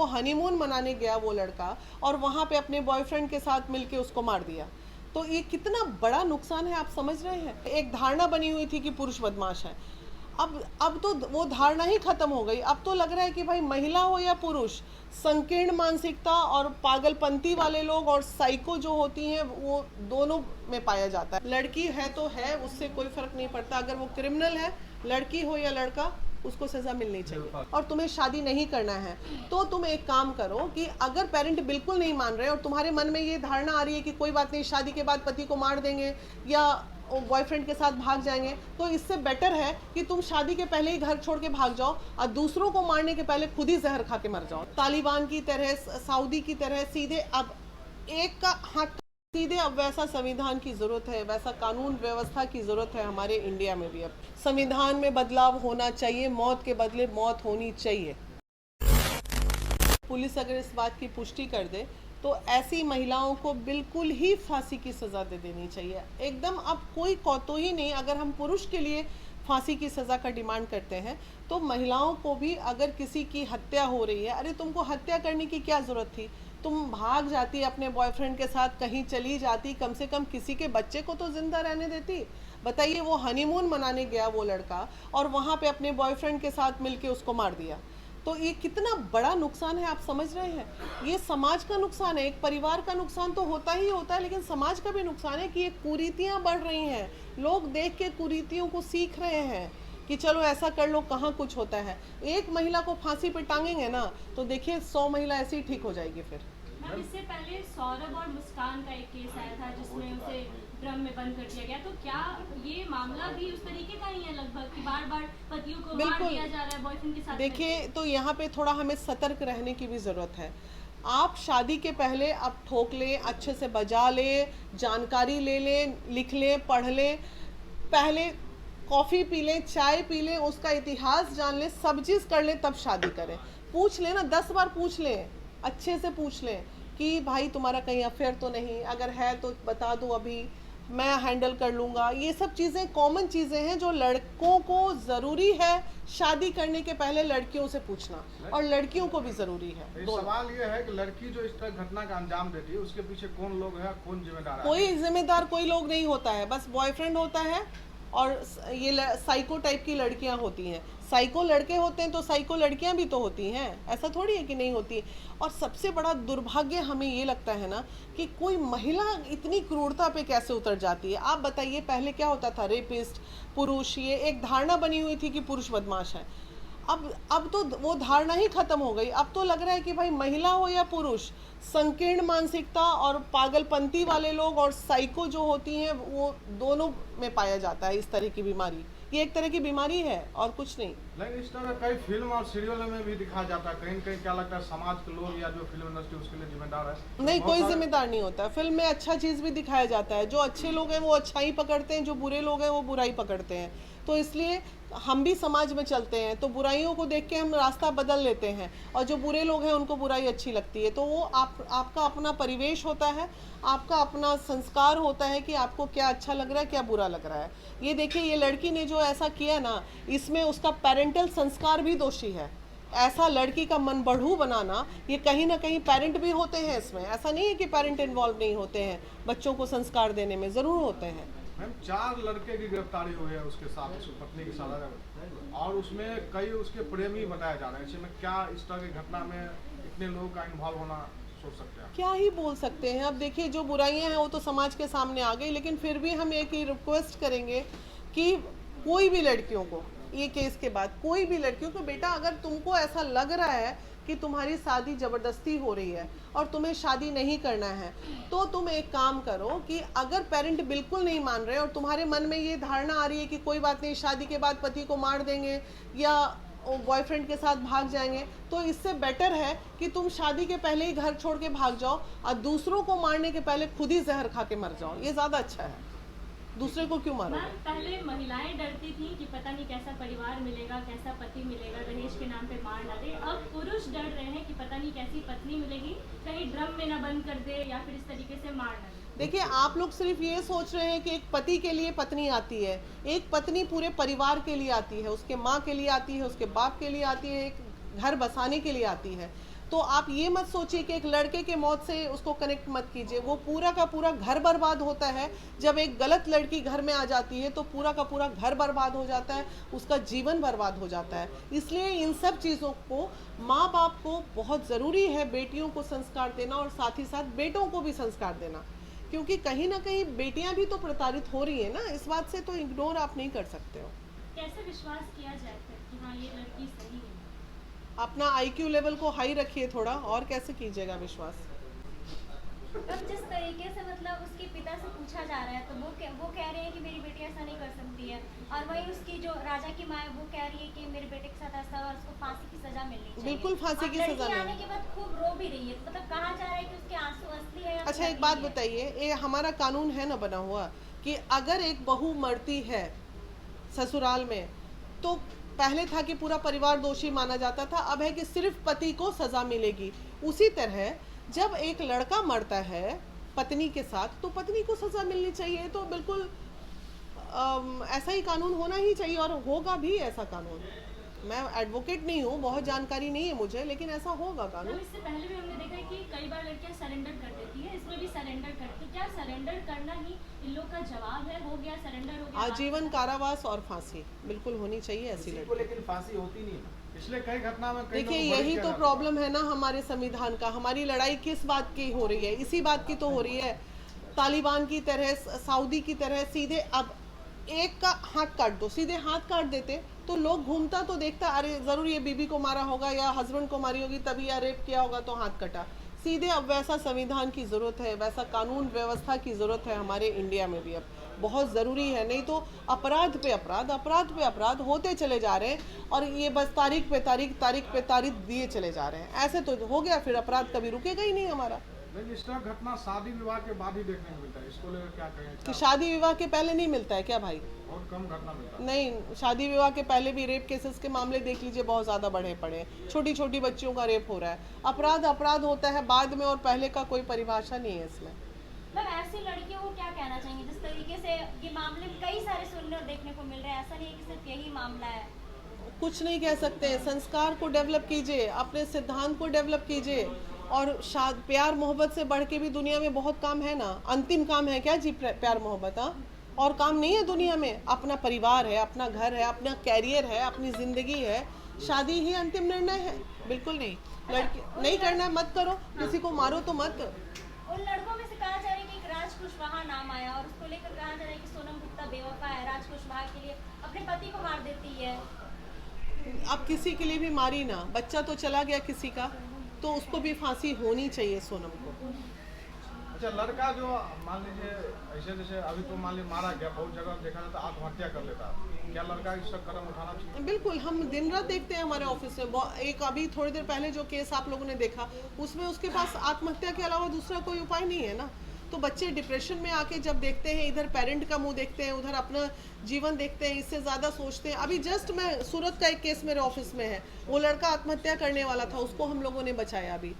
वो हनीमून मनाने गया वो लड़का और वहाँ पे अपने बॉयफ्रेंड के साथ मिलके उसको मार दिया। तो ये कितना बड़ा नुकसान है, आप समझ रहे हैं। एक धारणा बनी हुई थी कि पुरुष बदमाश है, अब तो वो धारणा ही खत्म हो गई। अब तो लग रहा है कि भाई महिला हो या पुरुष, संकीर्ण मानसिकता और पागलपंती वाले लोग और साइको जो होती हैं वो दोनों में पाया जाता है। लड़की है तो है, उससे कोई फर्क नहीं पड़ता। अगर वो क्रिमिनल है, लड़की हो या लड़का, उसको सजा मिलनी चाहिए। और तुम्हें शादी नहीं करना है तो तुम एक काम करो कि अगर पेरेंट बिल्कुल नहीं मान रहे और तुम्हारे मन में ये धारणा आ रही है कि कोई बात नहीं, शादी के बाद पति को मार देंगे या बॉयफ्रेंड के साथ भाग जाएंगे, तो इससे बेटर है कि तुम शादी के पहले ही घर छोड़ के भाग जाओ और दूसरों को मारने के पहले खुद ही जहर खा के मर जाओ। तालिबान की तरह, सऊदी की तरह सीधे अब एक का हाथ सीधे, अब वैसा संविधान की जरूरत है, वैसा कानून व्यवस्था की जरूरत है हमारे इंडिया में भी। अब संविधान में बदलाव होना चाहिए, मौत के बदले मौत होनी चाहिए। पुलिस अगर इस बात की पुष्टि कर दे तो ऐसी महिलाओं को बिल्कुल ही फांसी की सज़ा दे देनी चाहिए, एकदम। अब कोई कौतूही नहीं। अगर हम पुरुष के लिए फांसी की सज़ा का डिमांड करते हैं तो महिलाओं को भी, अगर किसी की हत्या हो रही है, अरे तुमको हत्या करने की क्या ज़रूरत थी? तुम भाग जाती, अपने बॉयफ्रेंड के साथ कहीं चली जाती, कम से कम किसी के बच्चे को तो ज़िंदा रहने देती। बताइए, वो हनीमून मनाने गया वो लड़का और वहाँ पे अपने बॉयफ्रेंड के साथ मिलके उसको मार दिया। तो ये कितना बड़ा नुकसान है, आप समझ रहे हैं। ये समाज का नुकसान है, एक परिवार का नुकसान तो होता ही होता है, लेकिन समाज का भी नुकसान है कि ये कुरीतियाँ बढ़ रही हैं। लोग देख के कुरीतियों को सीख रहे हैं कि चलो ऐसा कर लो, कहाँ कुछ होता है। एक महिला को फांसी पे टांगेंगे ना तो देखिए 100 महिला ऐसे ही ठीक हो जाएगी फिर। मैम, इससे पहले सौरभ और मुस्कान का एक केस आया था जिसमें उसे ड्रम में बंद कर दिया गया, तो क्या ये मामला भी उस तरीके का ही है लगभग कि बार बार पतियों को मार दिया जा रहा है बॉयफ्रेंड के साथ? देखिए, तो यहाँ पे थोड़ा हमें सतर्क रहने की भी ज़रूरत है। आप शादी के पहले आप ठोक लें, अच्छे से बजा लें, जानकारी ले लें, लिख लें, पढ़ लें, पहले कॉफ़ी पी लें, चाय पी लें, उसका इतिहास जान लें, सब चीज़ कर लें, तब शादी करें। पूछ लें ना, 10 बार पूछ लें, अच्छे से पूछ लें कि भाई तुम्हारा कहीं अफेयर तो नहीं, अगर है तो बता दो, अभी मैं हैंडल कर लूँगा। ये सब चीज़ें कॉमन चीज़ें हैं जो लड़कों को ज़रूरी है शादी करने के पहले लड़कियों से पूछना, और लड़कियों को भी ज़रूरी है। सवाल ये है कि लड़की जो इस तरह घटना का अंजाम देती है उसके पीछे कौन लोग हैं, कौन जिम्मेदार है? कोई जिम्मेदार कोई लोग नहीं होता है, बस बॉयफ्रेंड होता है और ये साइको टाइप की लड़कियां होती हैं। साइको लड़के होते हैं तो साइको लड़कियां भी तो होती हैं, ऐसा थोड़ी है कि नहीं होती। और सबसे बड़ा दुर्भाग्य हमें ये लगता है ना कि कोई महिला इतनी क्रूरता पे कैसे उतर जाती है। आप बताइए, पहले क्या होता था, रेपिस्ट पुरुष, ये एक धारणा बनी हुई थी कि पुरुष बदमाश है। अब तो वो धारणा ही खत्म हो गई। अब तो लग रहा है कि भाई महिला हो या पुरुष, संकीर्ण मानसिकता और पागलपंती वाले लोग और साइको जो होती हैं वो दोनों में पाया जाता है इस तरह की बीमारी। ये एक तरह की बीमारी है और कुछ नहीं। लेकिन इस तरह कई फिल्म और सीरियलों में भी दिखाया जाता है। कहीं कहीं क्या लगता है समाज के लोग या जो फिल्म इंडस्ट्री उसके लिए जिम्मेदार है? नहीं, कोई जिम्मेदार नहीं होता। फिल्म में अच्छा चीज़ भी दिखाया जाता है। जो अच्छे लोग हैं वो अच्छाई पकड़ते हैं, जो बुरे लोग हैं वो बुराई पकड़ते हैं। तो इसलिए हम भी समाज में चलते हैं तो बुराइयों को देख के हम रास्ता बदल लेते हैं, और जो बुरे लोग हैं उनको बुराई अच्छी लगती है। तो वो आपका अपना परिवेश होता है, आपका अपना संस्कार होता है कि आपको क्या अच्छा लग रहा है, क्या बुरा लग रहा है। ये देखिए, ये लड़की ने जो ऐसा किया ना, इसमें उसका पेरेंटल संस्कार भी दोषी है। ऐसा लड़की का मन बढ़ू बनाना, ये कहीं ना कहीं पेरेंट भी होते हैं इसमें। ऐसा नहीं है कि पेरेंट इन्वॉल्व नहीं होते हैं, बच्चों को संस्कार देने में ज़रूर होते हैं। मैम, 4 लड़के की गिरफ्तारी हुई है उसके साथ, उसकी पत्नी के साथ, और उसमें कई उसके प्रेमी बताए जा रहे हैं। इसमें क्या इस तरह की घटना में इतने लोगों का इन्वॉल्व होना सोच सकते हैं? क्या ही बोल सकते हैं। अब देखिए, जो बुराइयां हैं वो तो समाज के सामने आ गई, लेकिन फिर भी हम एक ही रिक्वेस्ट करेंगे कि कोई भी लड़कियों को, ये केस के बाद कोई भी लड़कियों को, बेटा अगर तुमको ऐसा लग रहा है कि तुम्हारी शादी ज़बरदस्ती हो रही है और तुम्हें शादी नहीं करना है, तो तुम एक काम करो कि अगर पेरेंट बिल्कुल नहीं मान रहे और तुम्हारे मन में ये धारणा आ रही है कि कोई बात नहीं, शादी के बाद पति को मार देंगे या बॉयफ्रेंड के साथ भाग जाएंगे, तो इससे बेटर है कि तुम शादी के पहले ही घर छोड़ के भाग जाओ और दूसरों को मारने के पहले खुद ही जहर खा के मर जाओ। ये ज़्यादा अच्छा है, दूसरे को क्यों मारोगे? पहले महिलाएं डरती थी कि पता नहीं कैसा परिवार मिलेगा, कैसा पति मिलेगा, दहेज के नाम पे मार डाले। अब पुरुष डर रहे हैं कि पता नहीं कैसी पत्नी मिलेगी, कहीं ड्रम में ना बंद कर दे या फिर इस तरीके से मार डाले। देखिए, आप लोग सिर्फ ये सोच रहे हैं कि एक पति के लिए पत्नी आती है। एक पत्नी पूरे परिवार के लिए आती है, उसके माँ के लिए आती है, उसके बाप के लिए आती है, एक घर बसाने के लिए आती है। तो आप ये मत सोचिए कि एक लड़के के मौत से उसको कनेक्ट मत कीजिए। वो पूरा का पूरा घर बर्बाद होता है जब एक गलत लड़की घर में आ जाती है, तो पूरा का पूरा घर बर्बाद हो जाता है, उसका जीवन बर्बाद हो जाता है। इसलिए इन सब चीज़ों को माँ बाप को बहुत ज़रूरी है बेटियों को संस्कार देना और साथ ही साथ बेटों को भी संस्कार देना, क्योंकि कहीं ना कहीं बेटियां भी तो प्रताड़ित हो रही है ना। इस बात से तो इग्नोर आप नहीं कर सकते हो। कैसे विश्वास किया जाए फिर कि हाँ ये लड़की सही है? अपना IQ लेवल को हाई रखिए थोड़ा, और कैसे कीजिएगा विश्वास। अब जिस तरीके से मतलब उसके पिता से पूछा जा रहा है तो वो कह रहे हैं कि मेरी बेटी ऐसा नहीं कर सकती है, और वहीं उसकी जो राजा की माँ है वो कह रही है कि मेरे बेटे के साथ ऐसा और उसको फांसी की सजा मिलनी चाहिए। बिल्कुल फांसी की सजा लड़की नहीं। आने के बाद खूब रो भी रही है, तो मतलब कहा जा रहा है कि उसके आंसू असली है या अच्छा एक बात बताइए, ये हमारा कानून है ना बना हुआ कि अगर एक बहू मरती है ससुराल में तो पहले था कि पूरा परिवार दोषी माना जाता था, अब है कि सिर्फ पति को सजा मिलेगी। उसी तरह जब एक लड़का मरता है पत्नी के साथ तो पत्नी को सजा मिलनी चाहिए। तो बिल्कुल ऐसा ही कानून होना ही चाहिए, और होगा भी ऐसा कानून। मैं एडवोकेट नहीं हूँ, बहुत जानकारी नहीं है मुझे, लेकिन ऐसा होगा कानून। इससे पहले भी हमने देखा है कि कई बार लड़कियां सरेंडर कर देती है, इसमें भी सरेंडर करती है। क्या सरेंडर करना ही इन लोग का जवाब है? हो गया सरेंडर, हो गया आजीवन कारावास और फांसी बिल्कुल होनी चाहिए ऐसी लड़की। लेकिन फांसी होती नहीं है। पिछले कई घटना में कई देखिए लोगों को बरी यही किया तो जाता है। प्रॉब्लम है ना हमारे संविधान का। हमारी लड़ाई किस बात की हो रही है? इसी बात की तो हो रही है। तालिबान की तरह, सऊदी की तरह सीधे अब एक का हाथ काट दो, सीधे हाथ काट देते तो लोग घूमता तो देखता, अरे जरूर ये बीबी को मारा होगा या हस्बैंड को मारी होगी तभी, या रेप किया होगा तो हाथ कटा। सीधे अब वैसा संविधान की ज़रूरत है, वैसा कानून व्यवस्था की ज़रूरत है हमारे इंडिया में भी। अब बहुत ज़रूरी है, नहीं तो अपराध पे अपराध, अपराध पे अपराध होते चले जा रहे हैं, और ये बस तारीख पे तारीख दिए चले जा रहे हैं। ऐसे तो हो गया, फिर अपराध कभी रुकेगा ही नहीं हमारा। लेकिन इस तरह घटना शादी विवाह के बाद ही देखने को मिलता है, इसको लेकर क्या कहें? कि शादी विवाह के पहले नहीं मिलता है क्या भाई? बहुत कम घटना मिलता है। नहीं, शादी विवाह के पहले भी रेप केसेस के मामले देख लीजिए, बहुत ज़्यादा बढ़े पड़े हैं। छोटी छोटी बच्चियों का रेप हो रहा है। अपराध होता है बाद में, और पहले का कोई परिभाषा नहीं है इसमें। मैम ऐसी लड़कियों को क्या कहना चाहेंगे जिस तरीके से ये मामले कई सारे सुनने और देखने को मिल रहे हैं? ऐसा नहीं है कि सिर्फ यही मामला है। कुछ नहीं कह सकते हैं। संस्कार को डेवलप कीजिए, अपने सिद्धांत को डेवलप कीजिए, और प्यार मोहब्बत से बढ़ के भी दुनिया में बहुत काम है ना। अंतिम काम है क्या जी प्यार मोहब्बत? हाँ, और काम नहीं है दुनिया में। अपना परिवार है, अपना घर है, अपना कैरियर है, अपनी ज़िंदगी है। शादी ही अंतिम निर्णय है? बिल्कुल नहीं। लड़की नहीं करना है मत करो, किसी को मारो तो मत। उन लड़कों में से कहा जा रहा है कि एक राज कुशवाहा नाम आया, और उसको लेकर कहा जा रहा है कि सोनम गुप्ता बेवफा है, राज कुशवाहा के लिए अपने पति को मार देती है। अब किसी के लिए भी मारी ना, बच्चा तो चला गया किसी का, तो उसको भी फांसी होनी चाहिए सोनम को। अच्छा, लड़का जो मान लीजिए ऐसे जैसे अभी तो मान लीजिए मारा गया, बहुत जगह देखा जाता है आत्महत्या कर लेता है, क्या लड़का इस पर कदम उठाना चाहिए? बिल्कुल, हम दिन रात देखते हैं हमारे ऑफिस में। एक अभी थोड़ी देर पहले जो केस आप लोगों ने देखा, उसमें उसके पास आत्महत्या के अलावा दूसरा कोई उपाय नहीं है ना। तो बच्चे डिप्रेशन में आके जब देखते हैं, इधर पेरेंट का मुंह देखते हैं, उधर अपना जीवन देखते हैं, इससे ज़्यादा सोचते हैं। अभी जस्ट मैं सूरत का एक केस मेरे ऑफिस में है, वो लड़का आत्महत्या करने वाला था, उसको हम लोगों ने बचाया। अभी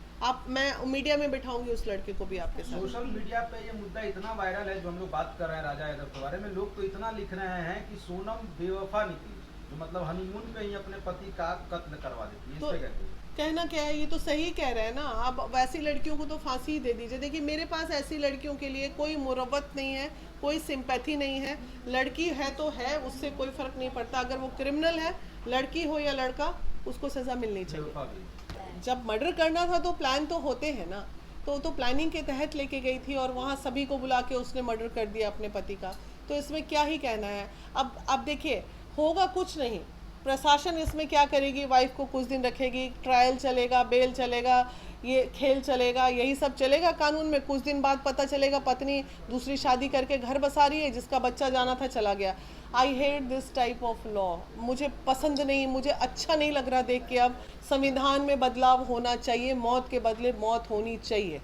मैं मीडिया में बिठाऊंगी उस लड़के को भी आपके साथ। सोशल मीडिया पे ये मुद्दा इतना वायरल है जो हम लोग बात कर रहे हैं राजा यादव के बारे में। लोग तो इतना लिख रहे हैं कि सोनम बेवफा निकली, तो मतलब हनीमून पे ही अपने पति का कत्ल करवा देती है। इस तो पे कहते हैं कहना क्या है, ये तो सही कह रहे हैं ना। अब वैसी लड़कियों को तो फांसी ही दे दीजिए। देखिए मेरे पास ऐसी लड़कियों के लिए कोई मुरव्वत नहीं है, कोई सिंपैथी नहीं है। लड़की है तो है, उससे कोई फर्क नहीं पड़ता। अगर वो क्रिमिनल है, लड़की हो या लड़का, उसको सजा मिलनी चाहिए। बेवफा भी। जब मर्डर करना था तो प्लान तो होते हैं ना, तो प्लानिंग के तहत लेके गई थी, और वहाँ सभी को बुला के उसने मर्डर कर दिया अपने पति का। तो इसमें क्या ही कहना है। अब देखिए होगा कुछ नहीं। प्रशासन इसमें क्या करेगी? वाइफ को कुछ दिन रखेगी, ट्रायल चलेगा, बेल चलेगा, ये खेल चलेगा, यही सब चलेगा कानून में। कुछ दिन बाद पता चलेगा पत्नी दूसरी शादी करके घर बसा रही है, जिसका बच्चा जाना था चला गया। I hate this type of law. मुझे पसंद नहीं, मुझे अच्छा नहीं लग रहा देख के। अब संविधान में बदलाव होना चाहिए, मौत के बदले मौत होनी चाहिए।